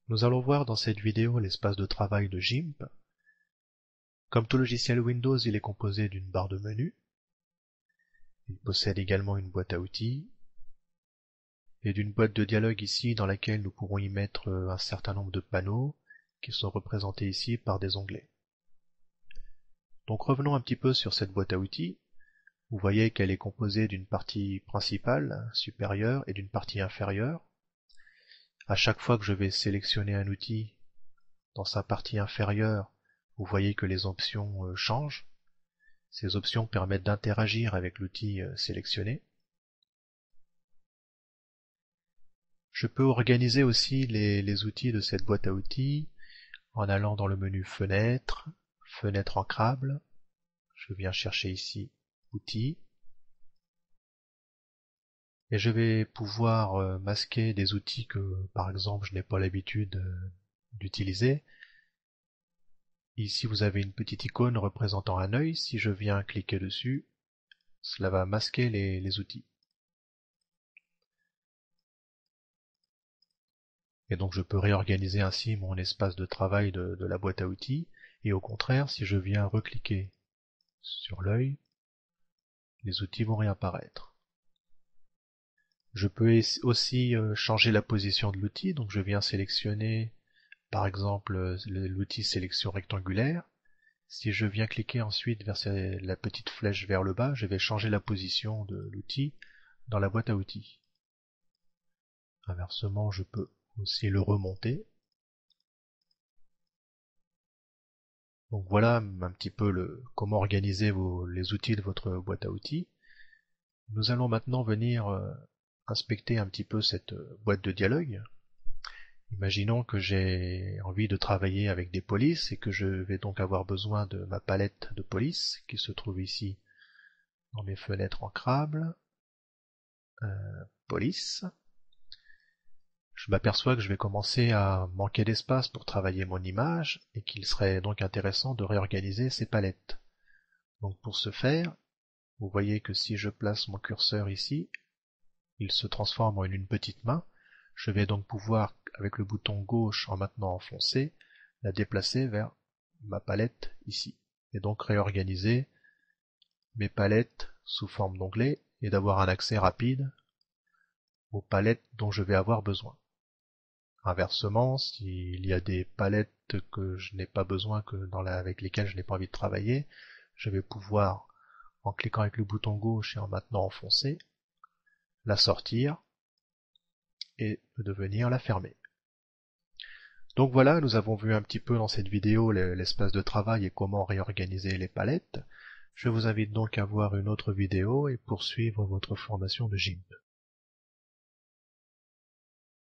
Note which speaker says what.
Speaker 1: Nous allons voir dans cette vidéo l'espace de travail de GIMP. Comme tout logiciel Windows, il est composé d'une barre de menu. Il possède également une boîte à outils et d'une boîte de dialogue ici dans laquelle nous pourrons y mettre un certain nombre de panneaux qui sont représentés ici par des onglets. Donc revenons un petit peu sur cette boîte à outils. Vous voyez qu'elle est composée d'une partie principale, supérieure, et d'une partie inférieure. À chaque fois que je vais sélectionner un outil dans sa partie inférieure, vous voyez que les options changent. Ces options permettent d'interagir avec l'outil sélectionné. Je peux organiser aussi les outils de cette boîte à outils en allant dans le menu Fenêtre, Fenêtre ancrable. Je viens chercher ici Outils. Et je vais pouvoir masquer des outils que, par exemple, je n'ai pas l'habitude d'utiliser. Ici, vous avez une petite icône représentant un œil. Si je viens cliquer dessus, cela va masquer les outils. Et donc, je peux réorganiser ainsi mon espace de travail de la boîte à outils. Et au contraire, si je viens recliquer sur l'œil, les outils vont réapparaître. Je peux aussi changer la position de l'outil. Donc, je viens sélectionner, par exemple, l'outil sélection rectangulaire. Si je viens cliquer ensuite vers la petite flèche vers le bas, je vais changer la position de l'outil dans la boîte à outils. Inversement, je peux aussi le remonter. Donc voilà un petit peu comment organiser les outils de votre boîte à outils. Nous allons maintenant venir inspecter un petit peu cette boîte de dialogue. Imaginons que j'ai envie de travailler avec des polices et que je vais donc avoir besoin de ma palette de police qui se trouve ici dans mes fenêtres ancrables. Police. Je m'aperçois que je vais commencer à manquer d'espace pour travailler mon image et qu'il serait donc intéressant de réorganiser ces palettes. Donc pour ce faire, vous voyez que si je place mon curseur ici, il se transforme en une petite main. Je vais donc pouvoir, avec le bouton gauche en maintenant enfoncé, la déplacer vers ma palette ici. Et donc réorganiser mes palettes sous forme d'onglets et d'avoir un accès rapide aux palettes dont je vais avoir besoin. Inversement, s'il y a des palettes que je n'ai pas besoin, avec lesquelles je n'ai pas envie de travailler, je vais pouvoir, en cliquant avec le bouton gauche et en maintenant enfoncé, la sortir et de venir la fermer. Donc voilà, nous avons vu un petit peu dans cette vidéo l'espace de travail et comment réorganiser les palettes. Je vous invite donc à voir une autre vidéo et poursuivre votre formation de GIMP.